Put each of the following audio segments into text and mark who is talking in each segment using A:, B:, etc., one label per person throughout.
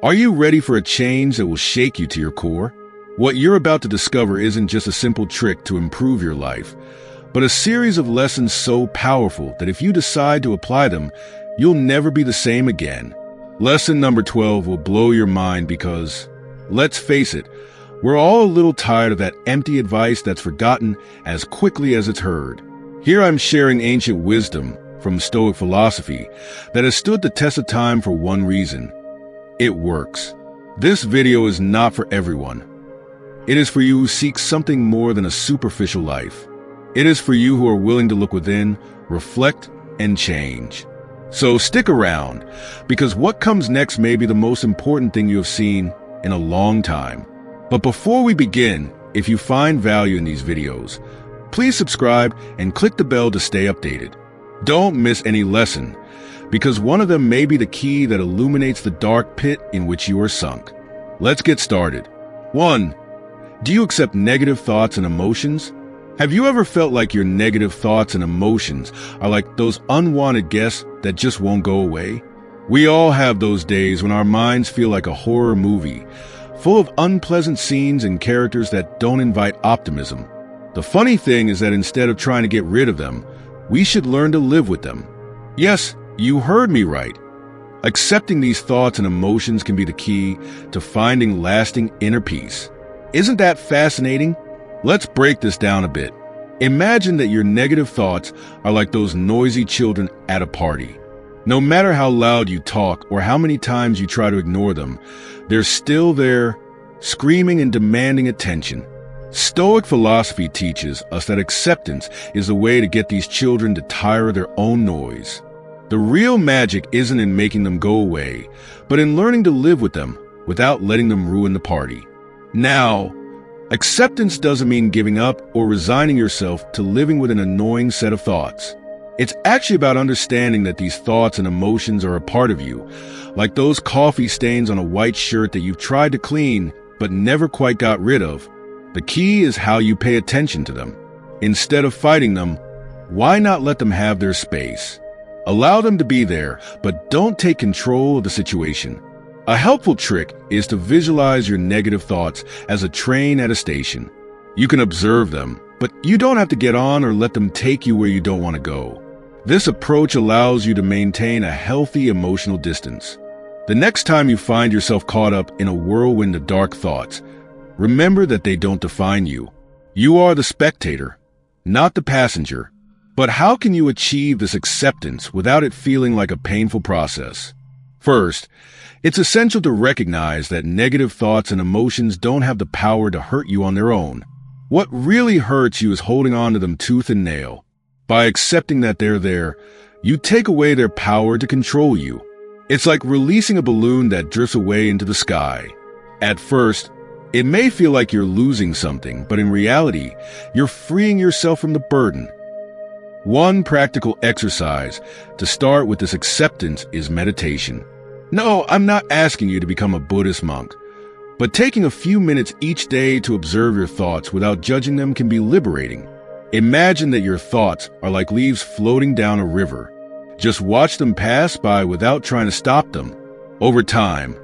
A: Are you ready for a change that will shake you to your core? What you're about to discover isn't just a simple trick to improve your life, but a series of lessons so powerful that if you decide to apply them, you'll never be the same again. Lesson number 12 will blow your mind because, let's face it, we're all a little tired of that empty advice that's forgotten as quickly as it's heard. Here I'm sharing ancient wisdom from Stoic philosophy that has stood the test of time for one reason. It works. This video is not for everyone. It is for you who seek something more than a superficial life. It is for you who are willing to look within, reflect, and change. So stick around, because what comes next may be the most important thing you have seen in a long time. But before we begin, if you find value in these videos, please subscribe and click the bell to stay updated. Don't miss any lesson, because one of them may be the key that illuminates the dark pit in which you are sunk. Let's get started. 1. Do you accept negative thoughts and emotions? Have you ever felt like your negative thoughts and emotions are like those unwanted guests that just won't go away? We all have those days when our minds feel like a horror movie, full of unpleasant scenes and characters that don't invite optimism. The funny thing is that instead of trying to get rid of them, we should learn to live with them. Yes, you heard me right. Accepting these thoughts and emotions can be the key to finding lasting inner peace. Isn't that fascinating? Let's break this down a bit. Imagine that your negative thoughts are like those noisy children at a party. No matter how loud you talk or how many times you try to ignore them, they're still there, screaming and demanding attention. Stoic philosophy teaches us that acceptance is the way to get these children to tire of their own noise. The real magic isn't in making them go away, but in learning to live with them without letting them ruin the party. Now, acceptance doesn't mean giving up or resigning yourself to living with an annoying set of thoughts. It's actually about understanding that these thoughts and emotions are a part of you, like those coffee stains on a white shirt that you've tried to clean but never quite got rid of. The key is how you pay attention to them. Instead of fighting them, why not let them have their space? Allow them to be there, but don't take control of the situation. A helpful trick is to visualize your negative thoughts as a train at a station. You can observe them, but you don't have to get on or let them take you where you don't want to go. This approach allows you to maintain a healthy emotional distance. The next time you find yourself caught up in a whirlwind of dark thoughts, remember that they don't define you. You are the spectator, not the passenger. But how can you achieve this acceptance without it feeling like a painful process? First, it's essential to recognize that negative thoughts and emotions don't have the power to hurt you on their own. What really hurts you is holding on to them tooth and nail. By accepting that they're there, you take away their power to control you. It's like releasing a balloon that drifts away into the sky. At first, it may feel like you're losing something, but in reality, you're freeing yourself from the burden. One practical exercise to start with this acceptance is meditation. No, I'm not asking you to become a Buddhist monk, but taking a few minutes each day to observe your thoughts without judging them can be liberating. Imagine that your thoughts are like leaves floating down a river. Just watch them pass by without trying to stop them. Over time,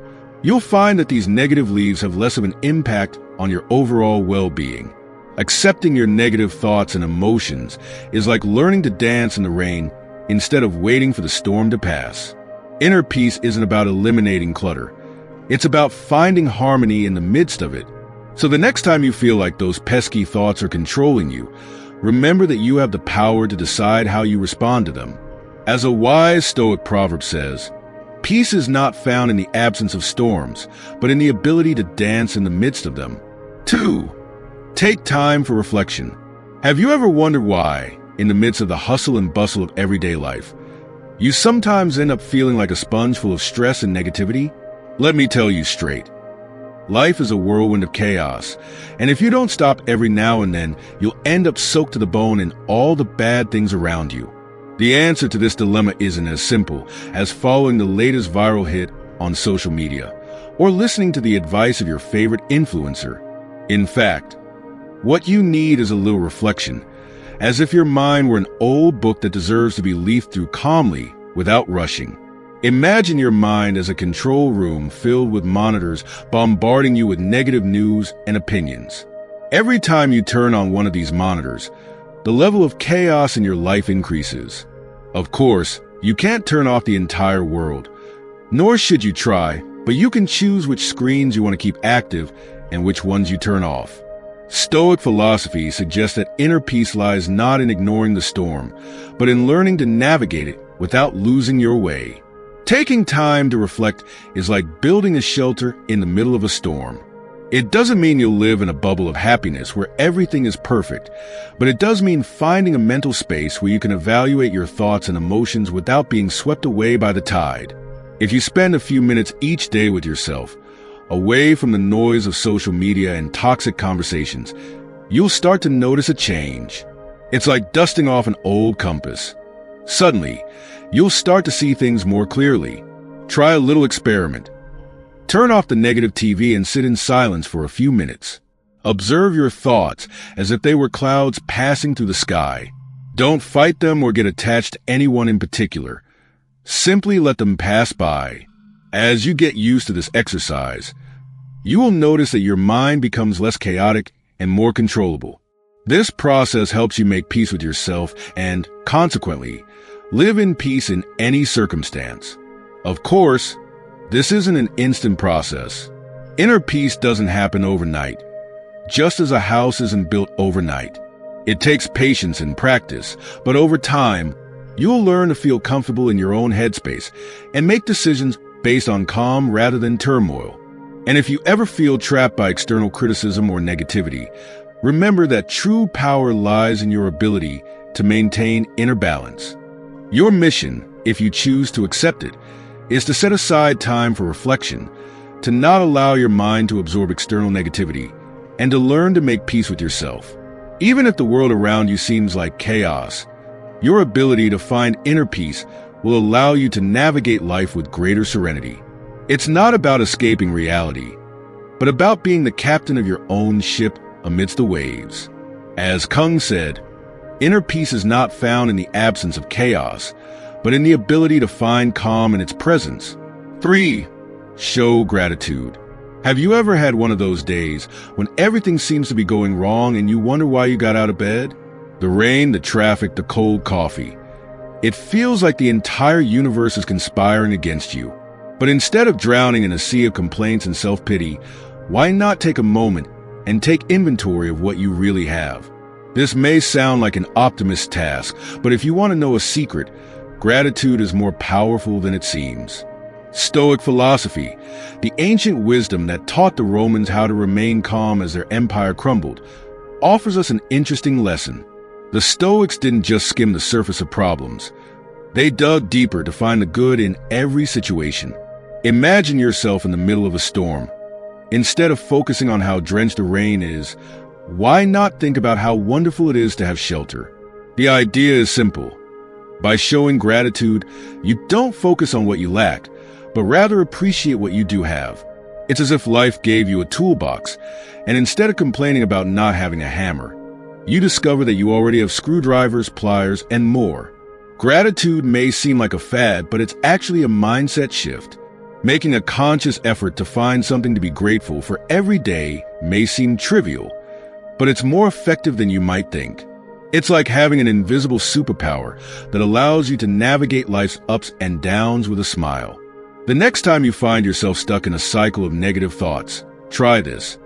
A: you'll find that these negative leaves have less of an impact on your overall well-being. Accepting your negative thoughts and emotions is like learning to dance in the rain instead of waiting for the storm to pass. Inner peace isn't about eliminating clutter. It's about finding harmony in the midst of it. So the next time you feel like those pesky thoughts are controlling you, remember that you have the power to decide how you respond to them. As a wise Stoic proverb says, peace is not found in the absence of storms, but in the ability to dance in the midst of them. 2. Take time for reflection. Have you ever wondered why, in the midst of the hustle and bustle of everyday life, you sometimes end up feeling like a sponge full of stress and negativity? Let me tell you straight. Life is a whirlwind of chaos, and if you don't stop every now and then, you'll end up soaked to the bone in all the bad things around you. The answer to this dilemma isn't as simple as following the latest viral hit on social media or listening to the advice of your favorite influencer. In fact, what you need is a little reflection, as if your mind were an old book that deserves to be leafed through calmly without rushing. Imagine your mind as a control room filled with monitors bombarding you with negative news and opinions. Every time you turn on one of these monitors, the level of chaos in your life increases. Of course, you can't turn off the entire world, nor should you try, but you can choose which screens you want to keep active and which ones you turn off. Stoic philosophy suggests that inner peace lies not in ignoring the storm, but in learning to navigate it without losing your way. Taking time to reflect is like building a shelter in the middle of a storm. It doesn't mean you'll live in a bubble of happiness where everything is perfect, but it does mean finding a mental space where you can evaluate your thoughts and emotions without being swept away by the tide. If you spend a few minutes each day with yourself, away from the noise of social media and toxic conversations, you'll start to notice a change. It's like dusting off an old compass. Suddenly, you'll start to see things more clearly. Try a little experiment. Turn off the negative TV and sit in silence for a few minutes. Observe your thoughts as if they were clouds passing through the sky. Don't fight them or get attached to anyone in particular. Simply let them pass by. As you get used to this exercise, you will notice that your mind becomes less chaotic and more controllable. This process helps you make peace with yourself and, consequently, live in peace in any circumstance. Of course, this isn't an instant process. Inner peace doesn't happen overnight, just as a house isn't built overnight. It takes patience and practice, but over time, you'll learn to feel comfortable in your own headspace and make decisions based on calm rather than turmoil. And if you ever feel trapped by external criticism or negativity, remember that true power lies in your ability to maintain inner balance. Your mission, if you choose to accept it, is to set aside time for reflection, to not allow your mind to absorb external negativity, and to learn to make peace with yourself. Even if the world around you seems like chaos, your ability to find inner peace will allow you to navigate life with greater serenity. It's not about escaping reality, but about being the captain of your own ship amidst the waves. As Kung said, inner peace is not found in the absence of chaos, but in the ability to find calm in its presence. 3. Show gratitude. Have you ever had one of those days when everything seems to be going wrong and you wonder why you got out of bed? The rain, the traffic, the cold coffee. It feels like the entire universe is conspiring against you. But instead of drowning in a sea of complaints and self-pity, why not take a moment and take inventory of what you really have? This may sound like an optimist task, but if you want to know a secret, gratitude is more powerful than it seems. Stoic philosophy, the ancient wisdom that taught the Romans how to remain calm as their empire crumbled, offers us an interesting lesson. The Stoics didn't just skim the surface of problems. They dug deeper to find the good in every situation. Imagine yourself in the middle of a storm. Instead of focusing on how drenched the rain is, why not think about how wonderful it is to have shelter? The idea is simple. By showing gratitude, you don't focus on what you lack, but rather appreciate what you do have. It's as if life gave you a toolbox, and instead of complaining about not having a hammer, you discover that you already have screwdrivers, pliers, and more. Gratitude may seem like a fad, but it's actually a mindset shift. Making a conscious effort to find something to be grateful for every day may seem trivial, but it's more effective than you might think. It's like having an invisible superpower that allows you to navigate life's ups and downs with a smile. The next time you find yourself stuck in a cycle of negative thoughts, try this.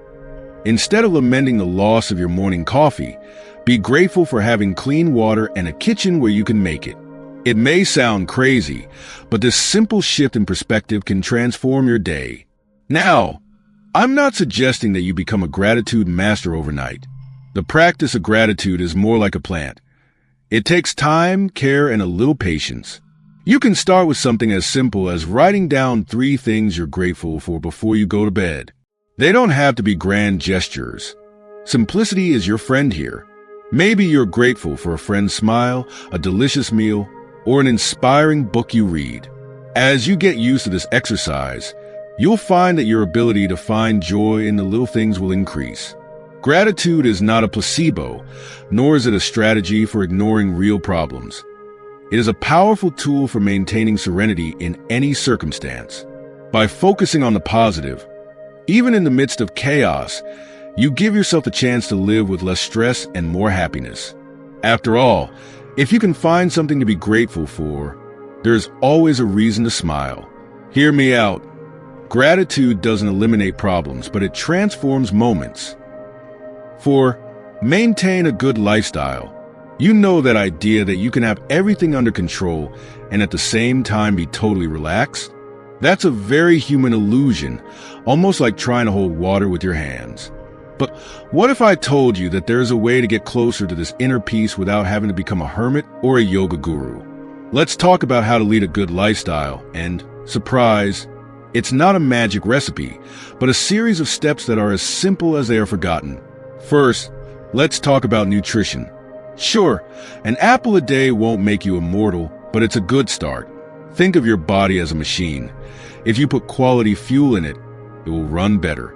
A: Instead of lamenting the loss of your morning coffee, be grateful for having clean water and a kitchen where you can make it. It may sound crazy, but this simple shift in perspective can transform your day. Now, I'm not suggesting that you become a gratitude master overnight. The practice of gratitude is more like a plant. It takes time, care, and a little patience. You can start with something as simple as writing down 3 things you're grateful for before you go to bed. They don't have to be grand gestures. Simplicity is your friend here. Maybe you're grateful for a friend's smile, a delicious meal, or an inspiring book you read. As you get used to this exercise, you'll find that your ability to find joy in the little things will increase. Gratitude is not a placebo, nor is it a strategy for ignoring real problems. It is a powerful tool for maintaining serenity in any circumstance. By focusing on the positive, even in the midst of chaos, you give yourself a chance to live with less stress and more happiness. After all, if you can find something to be grateful for, there's always a reason to smile. Hear me out. Gratitude doesn't eliminate problems, but it transforms moments. Maintain a good lifestyle. You know that idea that you can have everything under control and at the same time be totally relaxed? That's a very human illusion, almost like trying to hold water with your hands. But what if I told you that there's a way to get closer to this inner peace without having to become a hermit or a yoga guru? Let's talk about how to lead a good lifestyle, and, surprise, it's not a magic recipe, but a series of steps that are as simple as they are forgotten. First, let's talk about nutrition. Sure, an apple a day won't make you immortal, but it's a good start. Think of your body as a machine. If you put quality fuel in it, it will run better.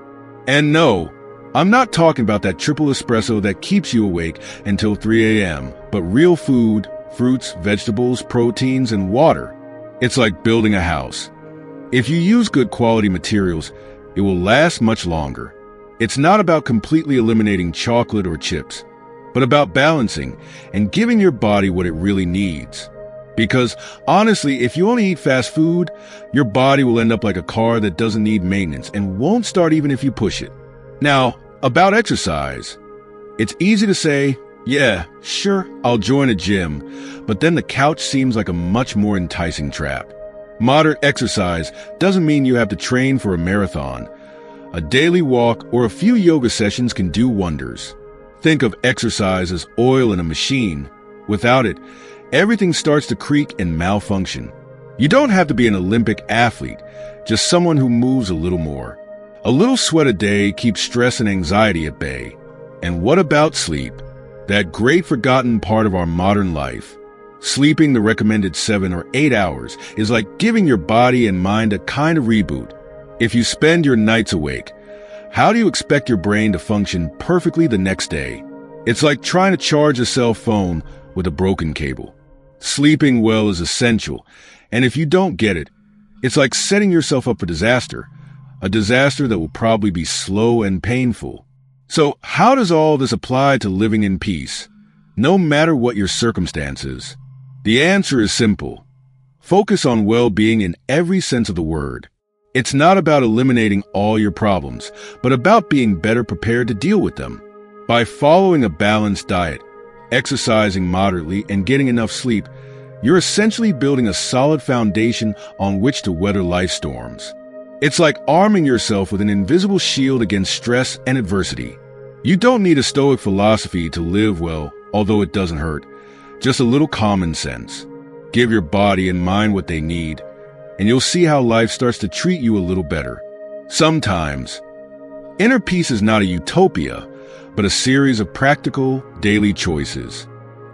A: And no, I'm not talking about that triple espresso that keeps you awake until 3 a.m., but real food, fruits, vegetables, proteins, and water. It's like building a house. If you use good quality materials, it will last much longer. It's not about completely eliminating chocolate or chips, but about balancing and giving your body what it really needs. Because honestly, if you only eat fast food, your body will end up like a car that doesn't need maintenance and won't start even if you push it. Now, about exercise. It's easy to say, yeah, sure, I'll join a gym, but then the couch seems like a much more enticing trap. Moderate exercise doesn't mean you have to train for a marathon. A daily walk or a few yoga sessions can do wonders. Think of exercise as oil in a machine. Without it, everything starts to creak and malfunction. You don't have to be an Olympic athlete, just someone who moves a little more. A little sweat a day keeps stress and anxiety at bay. And what about sleep? That great forgotten part of our modern life. Sleeping the recommended 7 or 8 hours is like giving your body and mind a kind of reboot. If you spend your nights awake, how do you expect your brain to function perfectly the next day? It's like trying to charge a cell phone with a broken cable. Sleeping well is essential, and if you don't get it, it's like setting yourself up for disaster, a disaster that will probably be slow and painful. So how does all this apply to living in peace, no matter what your circumstances? The answer is simple. Focus on well-being in every sense of the word. It's not about eliminating all your problems, but about being better prepared to deal with them. By following a balanced diet, exercising moderately, and getting enough sleep, you're essentially building a solid foundation on which to weather life's storms. It's like arming yourself with an invisible shield against stress and adversity. You don't need a Stoic philosophy to live well, although it doesn't hurt. Just a little common sense. Give your body and mind what they need, and you'll see how life starts to treat you a little better. Sometimes, inner peace is not a utopia, but a series of practical, daily choices.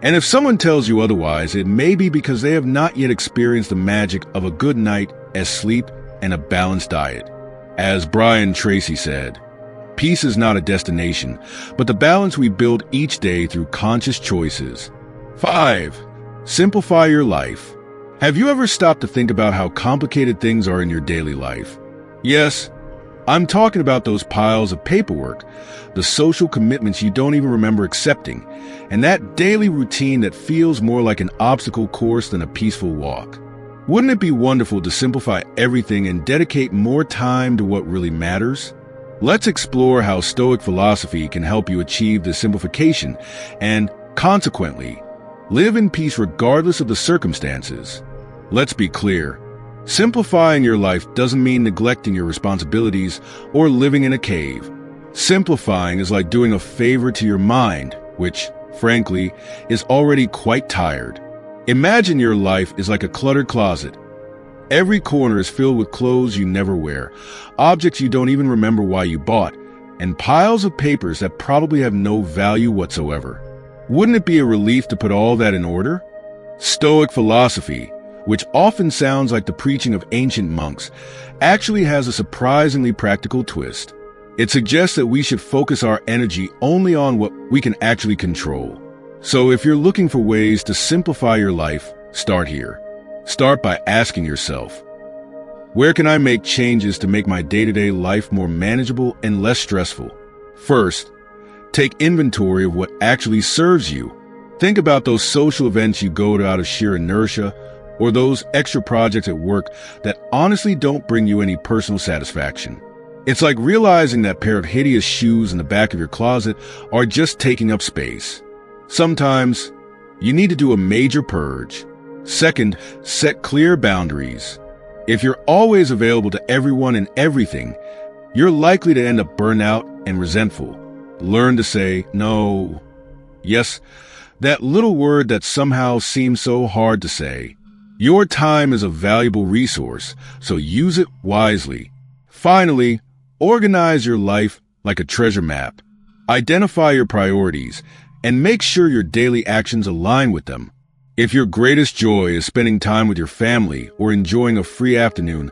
A: And if someone tells you otherwise, it may be because they have not yet experienced the magic of a good night as sleep and a balanced diet. As Brian Tracy said, peace is not a destination, but the balance we build each day through conscious choices. 5. Simplify your life. Have you ever stopped to think about how complicated things are in your daily life? Yes, I'm talking about those piles of paperwork, the social commitments you don't even remember accepting, and that daily routine that feels more like an obstacle course than a peaceful walk. Wouldn't it be wonderful to simplify everything and dedicate more time to what really matters? Let's explore how Stoic philosophy can help you achieve this simplification and, consequently, live in peace regardless of the circumstances. Let's be clear. Simplifying your life doesn't mean neglecting your responsibilities or living in a cave. Simplifying is like doing a favor to your mind, which, frankly, is already quite tired. Imagine your life is like a cluttered closet. Every corner is filled with clothes you never wear, objects you don't even remember why you bought, and piles of papers that probably have no value whatsoever. Wouldn't it be a relief to put all that in order? Stoic philosophy, which often sounds like the preaching of ancient monks, actually has a surprisingly practical twist. It suggests that we should focus our energy only on what we can actually control. So if you're looking for ways to simplify your life, Start here. Start by asking yourself, where can I make changes to make my day-to-day life more manageable and less stressful? First, take inventory of what actually serves you. Think about those social events you go to out of sheer inertia, or those extra projects at work that honestly don't bring you any personal satisfaction. It's like realizing that pair of hideous shoes in the back of your closet are just taking up space. Sometimes, you need to do a major purge. Second, set clear boundaries. If you're always available to everyone and everything, you're likely to end up burnt out and resentful. Learn to say no. Yes, that little word that somehow seems so hard to say. Your time is a valuable resource, so use it wisely. Finally, organize your life like a treasure map. Identify your priorities and make sure your daily actions align with them. If your greatest joy is spending time with your family or enjoying a free afternoon,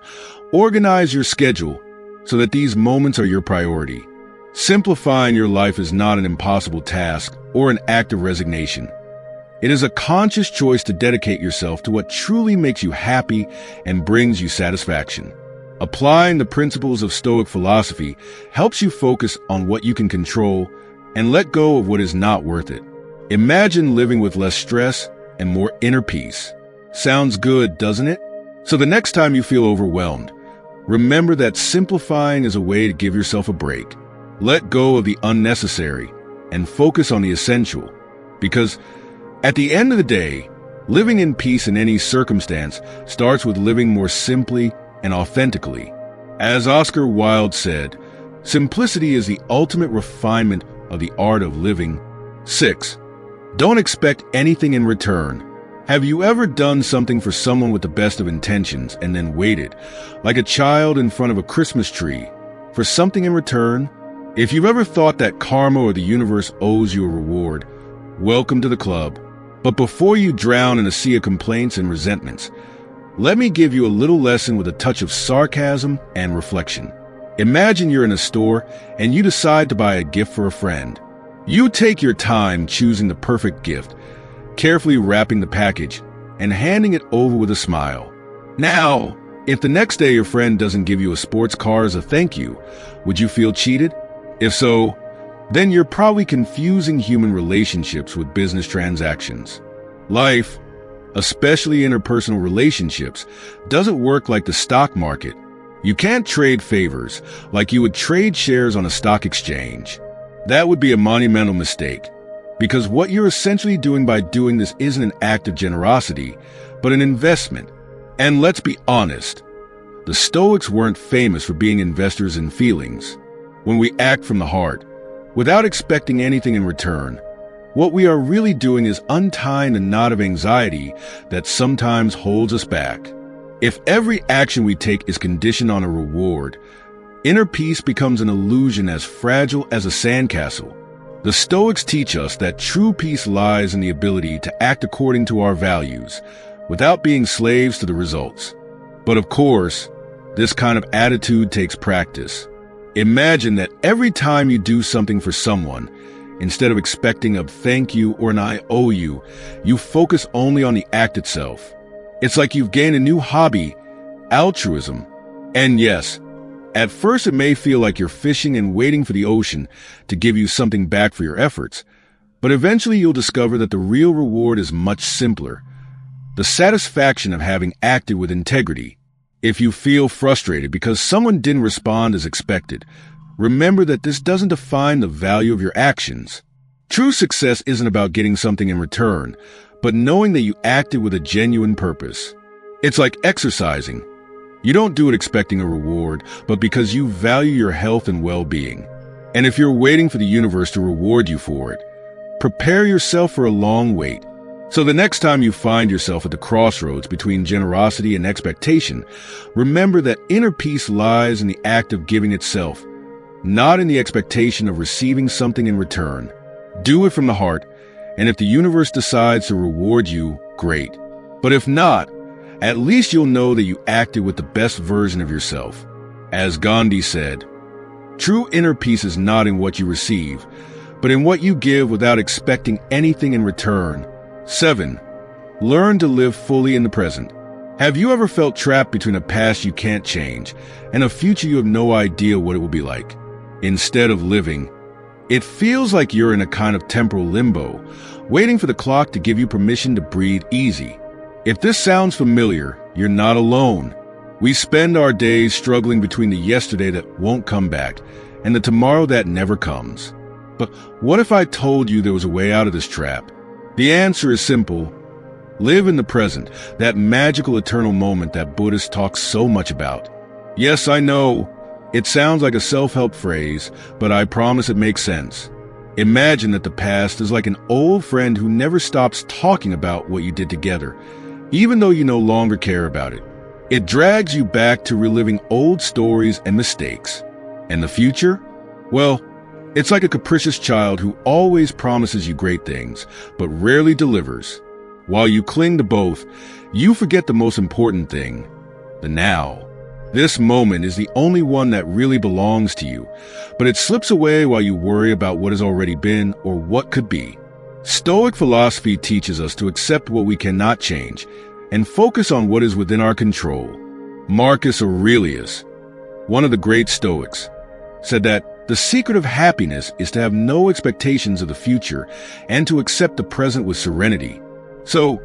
A: organize your schedule so that these moments are your priority. Simplifying your life is not an impossible task or an act of resignation. It is a conscious choice to dedicate yourself to what truly makes you happy and brings you satisfaction. Applying the principles of Stoic philosophy helps you focus on what you can control and let go of what is not worth it. Imagine living with less stress and more inner peace. Sounds good, doesn't it? So the next time you feel overwhelmed, remember that simplifying is a way to give yourself a break. Let go of the unnecessary and focus on the essential. Because at the end of the day, living in peace in any circumstance starts with living more simply and authentically. As Oscar Wilde said, simplicity is the ultimate refinement of the art of living. 6. Don't expect anything in return. Have you ever done something for someone with the best of intentions and then waited, like a child in front of a Christmas tree, for something in return? If you've ever thought that karma or the universe owes you a reward, welcome to the club. But before you drown in a sea of complaints and resentments, let me give you a little lesson with a touch of sarcasm and reflection. Imagine you're in a store and you decide to buy a gift for a friend. You take your time choosing the perfect gift, carefully wrapping the package and handing it over with a smile. Now, if the next day your friend doesn't give you a sports car as a thank you, would you feel cheated? If so, then you're probably confusing human relationships with business transactions. Life, especially interpersonal relationships, doesn't work like the stock market. You can't trade favors like you would trade shares on a stock exchange. That would be a monumental mistake, because what you're essentially doing by doing this isn't an act of generosity, but an investment. And let's be honest, the Stoics weren't famous for being investors in feelings. When we act from the heart, without expecting anything in return, what we are really doing is untying the knot of anxiety that sometimes holds us back. If every action we take is conditioned on a reward, inner peace becomes an illusion as fragile as a sandcastle. The Stoics teach us that true peace lies in the ability to act according to our values, without being slaves to the results. But of course, this kind of attitude takes practice. Imagine that every time you do something for someone, instead of expecting a thank you or an I owe you, you focus only on the act itself. It's like you've gained a new hobby, altruism. And yes, at first it may feel like you're fishing and waiting for the ocean to give you something back for your efforts, but eventually you'll discover that the real reward is much simpler. The satisfaction of having acted with integrity. If you feel frustrated because someone didn't respond as expected, remember that this doesn't define the value of your actions. True success isn't about getting something in return, but knowing that you acted with a genuine purpose. It's like exercising. You don't do it expecting a reward, but because you value your health and well-being. And if you're waiting for the universe to reward you for it, prepare yourself for a long wait. So the next time you find yourself at the crossroads between generosity and expectation, remember that inner peace lies in the act of giving itself, not in the expectation of receiving something in return. Do it from the heart, and if the universe decides to reward you, great. But if not, at least you'll know that you acted with the best version of yourself. As Gandhi said, true inner peace is not in what you receive, but in what you give without expecting anything in return. 7. Learn to live fully in the present. Have you ever felt trapped between a past you can't change and a future you have no idea what it will be like? Instead of living, it feels like you're in a kind of temporal limbo, waiting for the clock to give you permission to breathe easy. If this sounds familiar, you're not alone. We spend our days struggling between the yesterday that won't come back and the tomorrow that never comes. But what if I told you there was a way out of this trap? The answer is simple. Live in the present, that magical eternal moment that Buddhists talk so much about. Yes, I know, it sounds like a self-help phrase, but I promise it makes sense. Imagine that the past is like an old friend who never stops talking about what you did together, even though you no longer care about it. It drags you back to reliving old stories and mistakes. And the future? Well, it's like a capricious child who always promises you great things, but rarely delivers. While you cling to both, you forget the most important thing, the now. This moment is the only one that really belongs to you, but it slips away while you worry about what has already been or what could be. Stoic philosophy teaches us to accept what we cannot change and focus on what is within our control. Marcus Aurelius, one of the great Stoics, said that the secret of happiness is to have no expectations of the future and to accept the present with serenity. So,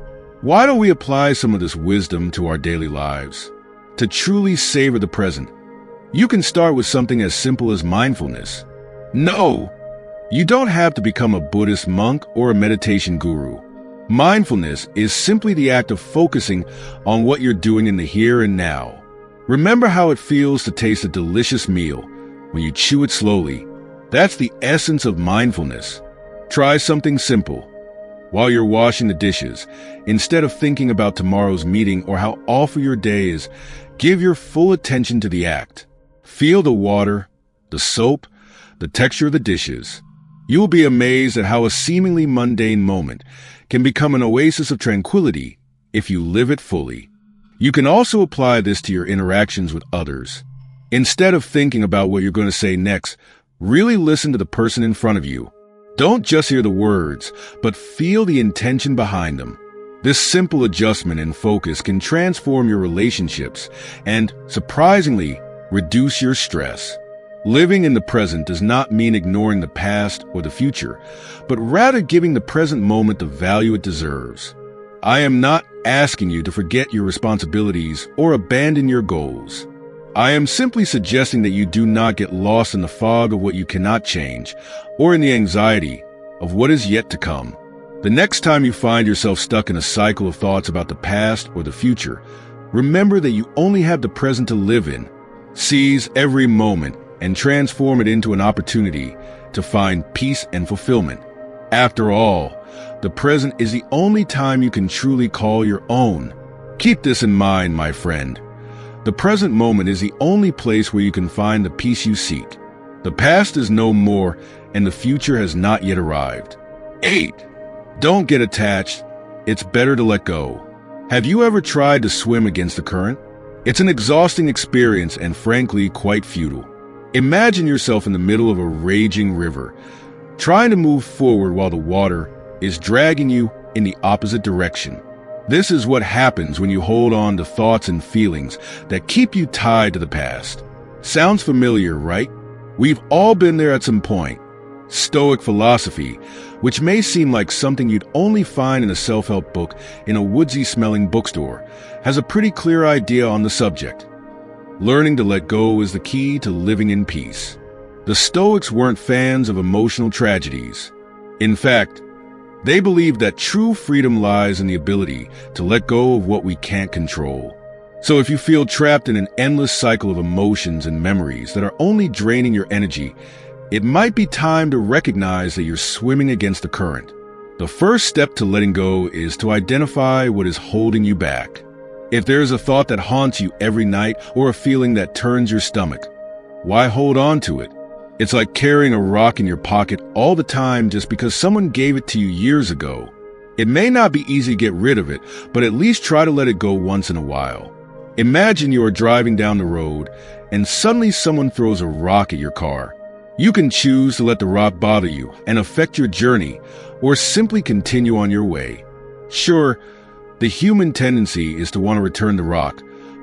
A: why don't we apply some of this wisdom to our daily lives? To truly savor the present, you can start with something as simple as mindfulness. No, you don't have to become a Buddhist monk or a meditation guru. Mindfulness is simply the act of focusing on what you're doing in the here and now. Remember how it feels to taste a delicious meal when you chew it slowly. That's the essence of mindfulness. Try something simple. While you're washing the dishes, instead of thinking about tomorrow's meeting or how awful your day is, give your full attention to the act. Feel the water, the soap, the texture of the dishes. You'll be amazed at how a seemingly mundane moment can become an oasis of tranquility if you live it fully. You can also apply this to your interactions with others. Instead of thinking about what you're going to say next, really listen to the person in front of you. Don't just hear the words, but feel the intention behind them. This simple adjustment and focus can transform your relationships and, surprisingly, reduce your stress. Living in the present does not mean ignoring the past or the future, but rather giving the present moment the value it deserves. I am not asking you to forget your responsibilities or abandon your goals. I am simply suggesting that you do not get lost in the fog of what you cannot change or in the anxiety of what is yet to come. The next time you find yourself stuck in a cycle of thoughts about the past or the future, remember that you only have the present to live in. Seize every moment and transform it into an opportunity to find peace and fulfillment. After all, the present is the only time you can truly call your own. Keep this in mind, my friend. The present moment is the only place where you can find the peace you seek. The past is no more, and the future has not yet arrived. 8. Don't get attached. It's better to let go. Have you ever tried to swim against the current? It's an exhausting experience and frankly quite futile. Imagine yourself in the middle of a raging river, trying to move forward while the water is dragging you in the opposite direction. This is what happens when you hold on to thoughts and feelings that keep you tied to the past. Sounds familiar, right? We've all been there at some point. Stoic philosophy, which may seem like something you'd only find in a self-help book in a woodsy-smelling bookstore, has a pretty clear idea on the subject. Learning to let go is the key to living in peace. The Stoics weren't fans of emotional tragedies. In fact, they believed that true freedom lies in the ability to let go of what we can't control. So if you feel trapped in an endless cycle of emotions and memories that are only draining your energy, it might be time to recognize that you're swimming against the current. The first step to letting go is to identify what is holding you back. If there is a thought that haunts you every night or a feeling that turns your stomach, why hold on to it? It's like carrying a rock in your pocket all the time just because someone gave it to you years ago. It may not be easy to get rid of it, but at least try to let it go once in a while. Imagine you are driving down the road and suddenly someone throws a rock at your car. You can choose to let the rock bother you and affect your journey, or simply continue on your way. Sure, The human tendency is to want to return to rock,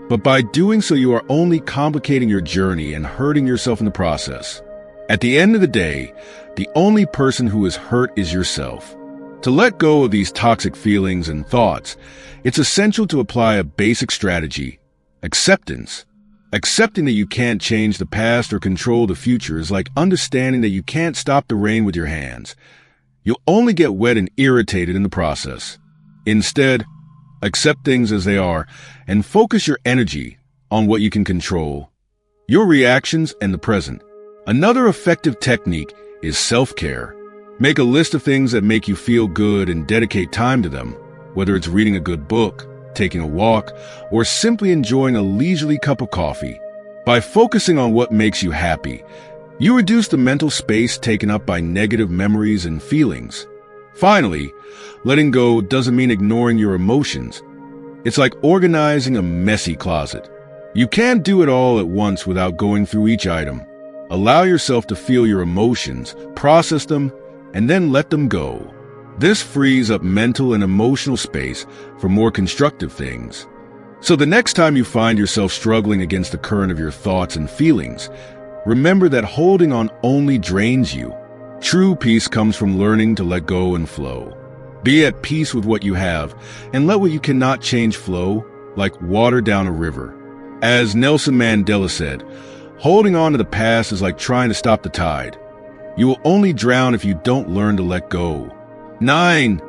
A: but by doing so you are only complicating your journey and hurting yourself in the process. At the end of the day, the only person who is hurt is yourself. To let go of these toxic feelings and thoughts, it's essential to apply a basic strategy: acceptance. Accepting that you can't change the past or control the future is like understanding that you can't stop the rain with your hands. You'll only get wet and irritated in the process. Instead, accept things as they are and focus your energy on what you can control: your reactions and the present. Another effective technique is self-care. Make a list of things that make you feel good and dedicate time to them, whether it's reading a good book, taking a walk, or simply enjoying a leisurely cup of coffee. By focusing on what makes you happy, you reduce the mental space taken up by negative memories and feelings. Finally, letting go doesn't mean ignoring your emotions. It's like organizing a messy closet. You can't do it all at once without going through each item. Allow yourself to feel your emotions, process them, and then let them go. This frees up mental and emotional space for more constructive things. So the next time you find yourself struggling against the current of your thoughts and feelings, remember that holding on only drains you. True peace comes from learning to let go and flow. Be at peace with what you have, and let what you cannot change flow like water down a river. As Nelson Mandela said, holding on to the past is like trying to stop the tide. You will only drown if you don't learn to let go. 9.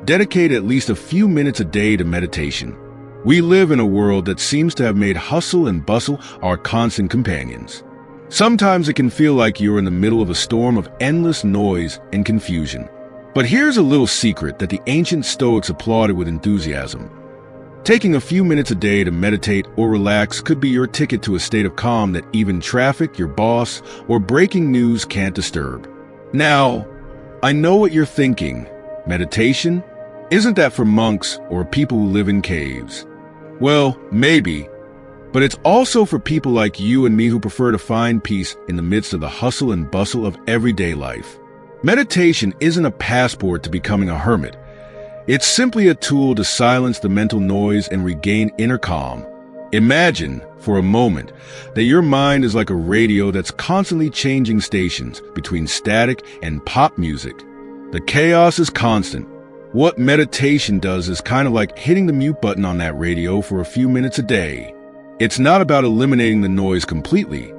A: Dedicate at least a few minutes a day to meditation. We live in a world that seems to have made hustle and bustle our constant companions. Sometimes it can feel like you're in the middle of a storm of endless noise and confusion. But here's a little secret that the ancient Stoics applauded with enthusiasm. Taking a few minutes a day to meditate or relax could be your ticket to a state of calm that even traffic, your boss, or breaking news can't disturb. Now, I know what you're thinking. Meditation? Isn't that for monks or people who live in caves? Well, maybe, but it's also for people like you and me who prefer to find peace in the midst of the hustle and bustle of everyday life. Meditation isn't a passport to becoming a hermit. It's simply a tool to silence the mental noise and regain inner calm. Imagine, for a moment, that your mind is like a radio that's constantly changing stations between static and pop music. The chaos is constant. What meditation does is kind of like hitting the mute button on that radio for a few minutes a day. It's not about eliminating the noise completely,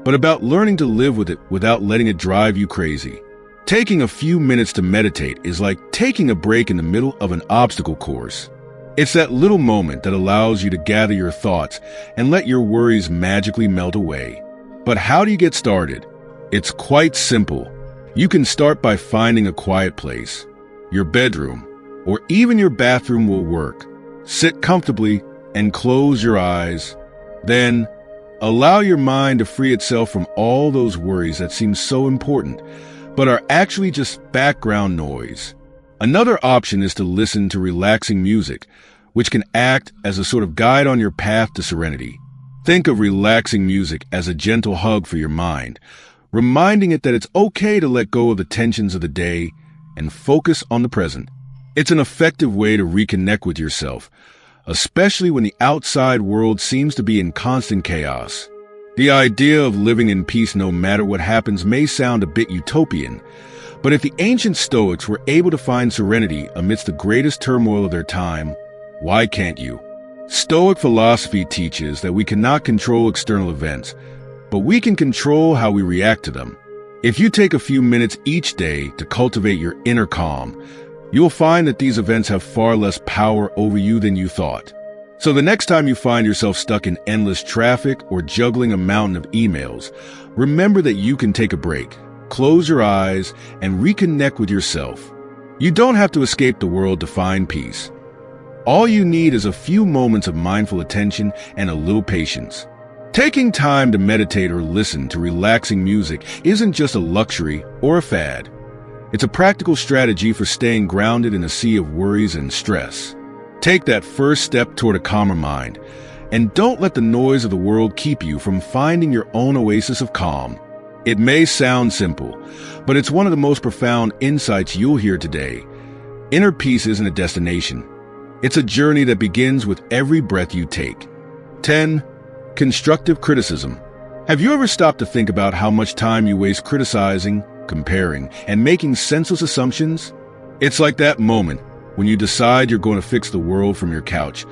A: but about learning to live with it without letting it drive you crazy. Taking a few minutes to meditate is like taking a break in the middle of an obstacle course. It's that little moment that allows you to gather your thoughts and let your worries magically melt away. But how do you get started? It's quite simple. You can start by finding a quiet place. Your bedroom, or even your bathroom will work. Sit comfortably and close your eyes. Then, allow your mind to free itself from all those worries that seem so important, but are actually just background noise. Another option is to listen to relaxing music, which can act as a sort of guide on your path to serenity. Think of relaxing music as a gentle hug for your mind, reminding it that it's okay to let go of the tensions of the day and focus on the present. It's an effective way to reconnect with yourself, especially when the outside world seems to be in constant chaos. The idea of living in peace no matter what happens may sound a bit utopian, but if the ancient Stoics were able to find serenity amidst the greatest turmoil of their time, why can't you? Stoic philosophy teaches that we cannot control external events, but we can control how we react to them. If you take a few minutes each day to cultivate your inner calm, you'll find that these events have far less power over you than you thought. So the next time you find yourself stuck in endless traffic or juggling a mountain of emails, remember that you can take a break, close your eyes, and reconnect with yourself. You don't have to escape the world to find peace. All you need is a few moments of mindful attention and a little patience. Taking time to meditate or listen to relaxing music isn't just a luxury or a fad. It's a practical strategy for staying grounded in a sea of worries and stress. Take that first step toward a calmer mind, and don't let the noise of the world keep you from finding your own oasis of calm. It may sound simple, but it's one of the most profound insights you'll hear today. Inner peace isn't a destination. It's a journey that begins with every breath you take. 10. Constructive criticism. Have you ever stopped to think about how much time you waste criticizing, comparing, and making senseless assumptions? It's like that moment when you decide you're going to fix the world from your couch,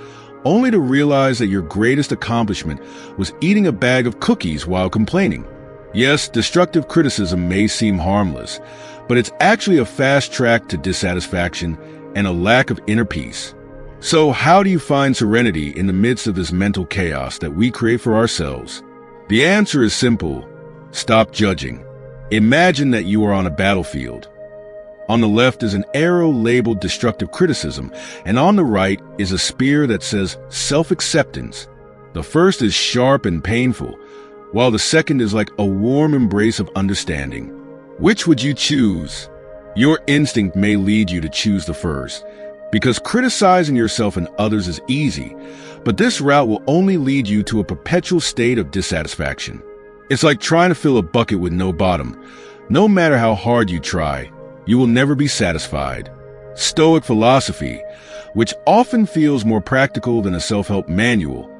A: only to realize that your greatest accomplishment was eating a bag of cookies while complaining. Yes, destructive criticism may seem harmless, but it's actually a fast track to dissatisfaction and a lack of inner peace. So how do you find serenity in the midst of this mental chaos that we create for ourselves? The answer is simple. Stop judging. Imagine that you are on a battlefield. On the left is an arrow labeled destructive criticism, and on the right is a spear that says self-acceptance. The first is sharp and painful, while the second is like a warm embrace of understanding. Which would you choose? Your instinct may lead you to choose the first, because criticizing yourself and others is easy, but this route will only lead you to a perpetual state of dissatisfaction. It's like trying to fill a bucket with no bottom. No matter how hard you try, you will never be satisfied. Stoic philosophy, which often feels more practical than a self-help manual,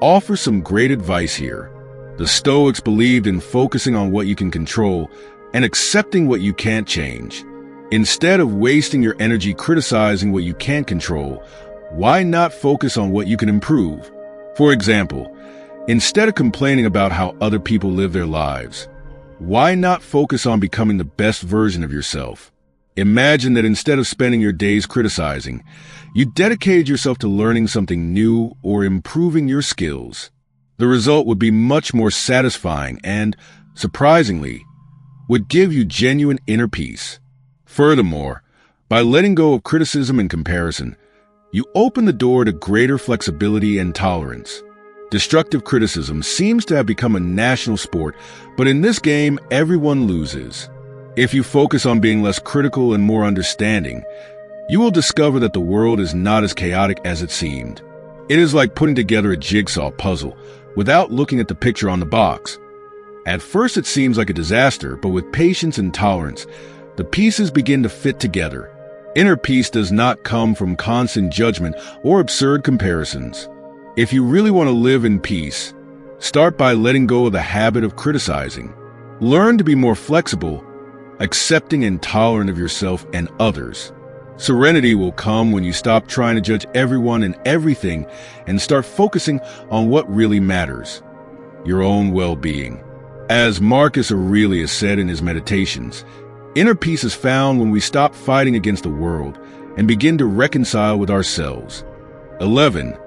A: offers some great advice here. The Stoics believed in focusing on what you can control and accepting what you can't change. Instead of wasting your energy criticizing what you can't control, why not focus on what you can improve? For example, instead of complaining about how other people live their lives, why not focus on becoming the best version of yourself? Imagine that instead of spending your days criticizing, you dedicated yourself to learning something new or improving your skills. The result would be much more satisfying and, surprisingly, would give you genuine inner peace. Furthermore, by letting go of criticism and comparison, you open the door to greater flexibility and tolerance. Destructive criticism seems to have become a national sport, but in this game, everyone loses. If you focus on being less critical and more understanding, you will discover that the world is not as chaotic as it seemed. It is like putting together a jigsaw puzzle without looking at the picture on the box. At first it seems like a disaster, but with patience and tolerance, the pieces begin to fit together. Inner peace does not come from constant judgment or absurd comparisons. If you really want to live in peace, start by letting go of the habit of criticizing. Learn to be more flexible, accepting and tolerant of yourself and others. Serenity will come when you stop trying to judge everyone and everything and start focusing on what really matters, your own well-being. As Marcus Aurelius said in his meditations, inner peace is found when we stop fighting against the world and begin to reconcile with ourselves. 11.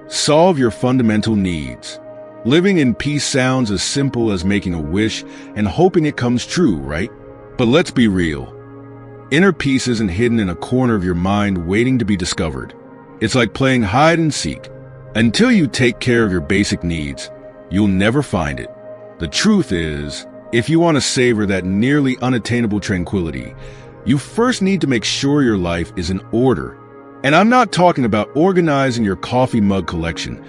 A: Solve your fundamental needs. Living in peace sounds as simple as making a wish and hoping it comes true, right? But let's be real. Inner peace isn't hidden in a corner of your mind waiting to be discovered. It's like playing hide and seek. Until you take care of your basic needs, you'll never find it. The truth is, if you want to savor that nearly unattainable tranquility, you first need to make sure your life is in order. And I'm not talking about organizing your coffee mug collection.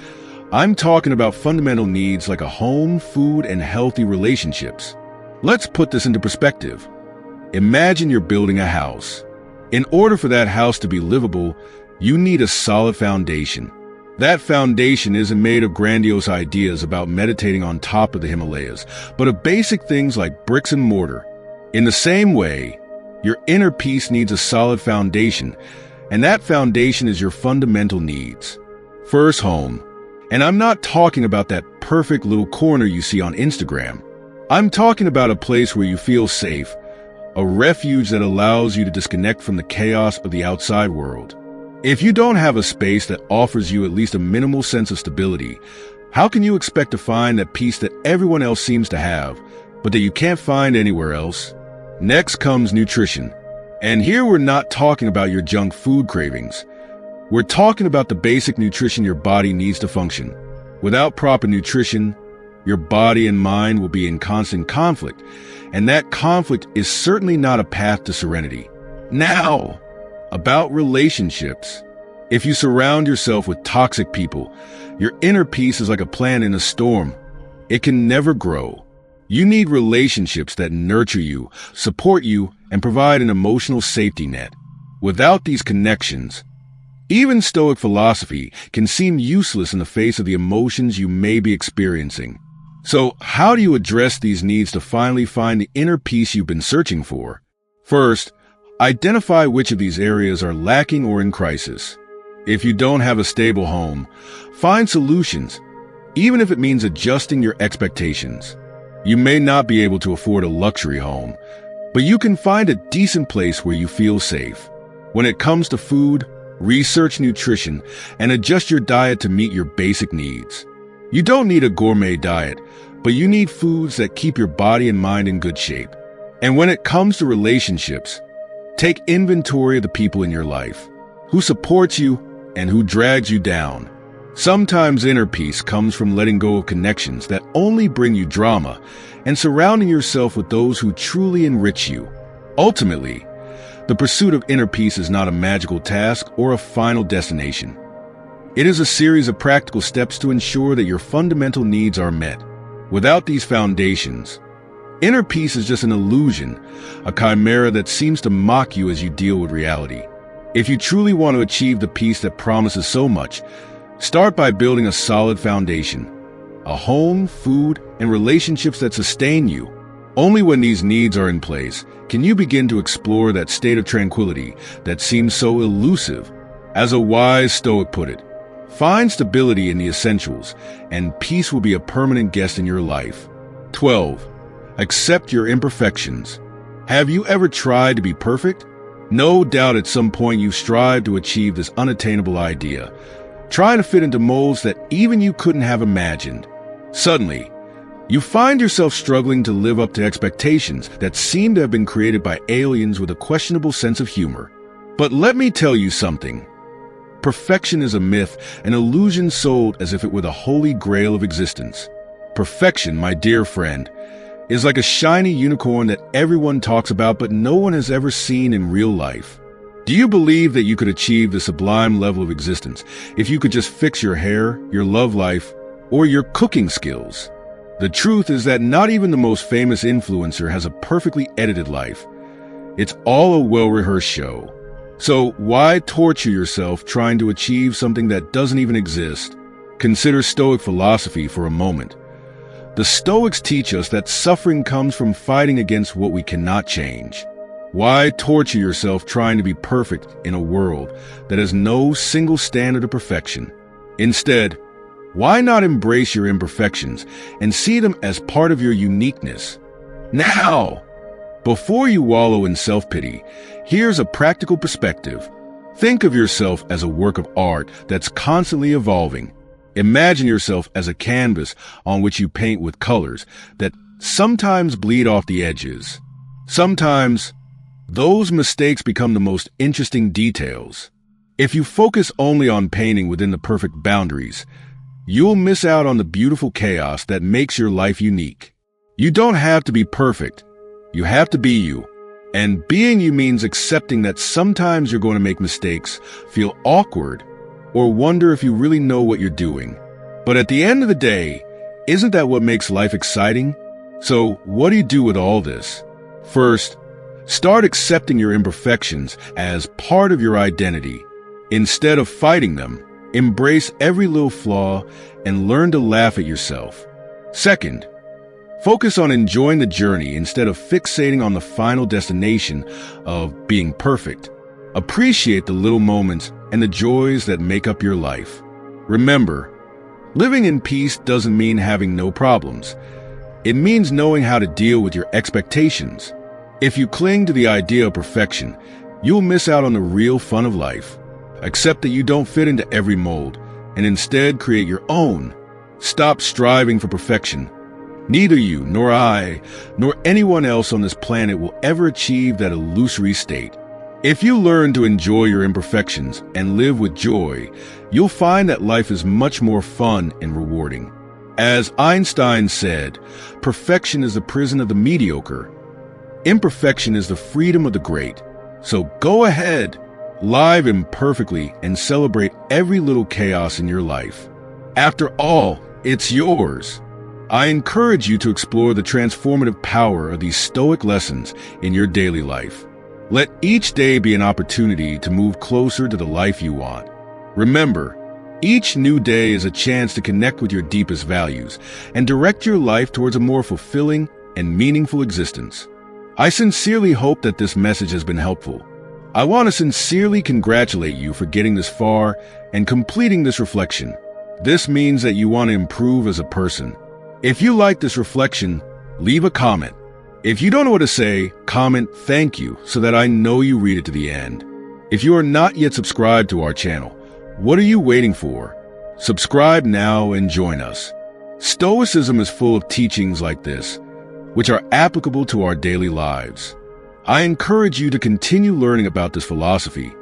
A: I'm talking about fundamental needs like a home, food, and healthy relationships. Let's put this into perspective. Imagine you're building a house. In order for that house to be livable, you need a solid foundation. That foundation isn't made of grandiose ideas about meditating on top of the Himalayas, but of basic things like bricks and mortar. In the same way, your inner peace needs a solid foundation, and that foundation is your fundamental needs. First, home. And I'm not talking about that perfect little corner you see on Instagram. I'm talking about a place where you feel safe, a refuge that allows you to disconnect from the chaos of the outside world. If you don't have a space that offers you at least a minimal sense of stability, how can you expect to find that peace that everyone else seems to have, but that you can't find anywhere else? Next comes nutrition. And here we're not talking about your junk food cravings. We're talking about the basic nutrition your body needs to function. Without proper nutrition, your body and mind will be in constant conflict, and that conflict is certainly not a path to serenity. Now, about relationships. If you surround yourself with toxic people, your inner peace is like a plant in a storm. It can never grow. You need relationships that nurture you, support you, and provide an emotional safety net. Without these connections, Even Stoic philosophy can seem useless in the face of the emotions you may be experiencing. So, how do you address these needs to finally find the inner peace you've been searching for? First, identify which of these areas are lacking or in crisis. If you don't have a stable home, find solutions, even if it means adjusting your expectations. You may not be able to afford a luxury home, but you can find a decent place where you feel safe. When it comes to food, research nutrition and adjust your diet to meet your basic needs. You don't need a gourmet diet, but you need foods that keep your body and mind in good shape. And when it comes to relationships, take inventory of the people in your life, who supports you and who drags you down. Sometimes inner peace comes from letting go of connections that only bring you drama and surrounding yourself with those who truly enrich you. Ultimately, the pursuit of inner peace is not a magical task or a final destination. It is a series of practical steps to ensure that your fundamental needs are met. Without these foundations, inner peace is just an illusion, a chimera that seems to mock you as you deal with reality. If you truly want to achieve the peace that promises so much, start by building a solid foundation, a home, food, and relationships that sustain you. Only when these needs are in place can you begin to explore that state of tranquility that seems so elusive. As a wise Stoic put it, find stability in the essentials, and peace will be a permanent guest in your life. 12. Accept your imperfections. Have you ever tried to be perfect? No doubt at some point you strived to achieve this unattainable idea, trying to fit into molds that even you couldn't have imagined. Suddenly, you find yourself struggling to live up to expectations that seem to have been created by aliens with a questionable sense of humor. But let me tell you something. Perfection is a myth, an illusion sold as if it were the holy grail of existence. Perfection, my dear friend, is like a shiny unicorn that everyone talks about but no one has ever seen in real life. Do you believe that you could achieve the sublime level of existence if you could just fix your hair, your love life, or your cooking skills? The truth is that not even the most famous influencer has a perfectly edited life. It's all a well-rehearsed show. So why torture yourself trying to achieve something that doesn't even exist? Consider Stoic philosophy for a moment. The Stoics teach us that suffering comes from fighting against what we cannot change. Why torture yourself trying to be perfect in a world that has no single standard of perfection? Instead, why not embrace your imperfections and see them as part of your uniqueness? Now, before you wallow in self-pity, here's a practical perspective. Think of yourself as a work of art that's constantly evolving. Imagine yourself as a canvas on which you paint with colors that sometimes bleed off the edges. Sometimes, those mistakes become the most interesting details. If you focus only on painting within the perfect boundaries, you'll miss out on the beautiful chaos that makes your life unique. You don't have to be perfect. You have to be you. And being you means accepting that sometimes you're going to make mistakes, feel awkward, or wonder if you really know what you're doing. But at the end of the day, isn't that what makes life exciting? So what do you do with all this? First, start accepting your imperfections as part of your identity. Instead of fighting them, embrace every little flaw and learn to laugh at yourself. Second, focus on enjoying the journey instead of fixating on the final destination of being perfect. Appreciate the little moments and the joys that make up your life. Remember, living in peace doesn't mean having no problems. It means knowing how to deal with your expectations. If you cling to the idea of perfection, you'll miss out on the real fun of life. Accept that you don't fit into every mold, and instead create your own. Stop striving for perfection. Neither you, nor I, nor anyone else on this planet will ever achieve that illusory state. If you learn to enjoy your imperfections and live with joy, you'll find that life is much more fun and rewarding. As Einstein said, perfection is the prison of the mediocre. Imperfection is the freedom of the great. So go ahead, live imperfectly, and celebrate every little chaos in your life. After all, it's yours. I encourage you to explore the transformative power of these Stoic lessons in your daily life. Let each day be an opportunity to move closer to the life you want. Remember, each new day is a chance to connect with your deepest values and direct your life towards a more fulfilling and meaningful existence. I sincerely hope that this message has been helpful. I want to sincerely congratulate you for getting this far and completing this reflection. This means that you want to improve as a person. If you like this reflection, leave a comment. If you don't know what to say, comment "thank you" so that I know you read it to the end. If you are not yet subscribed to our channel, what are you waiting for? Subscribe now and join us. Stoicism is full of teachings like this, which are applicable to our daily lives. I encourage you to continue learning about this philosophy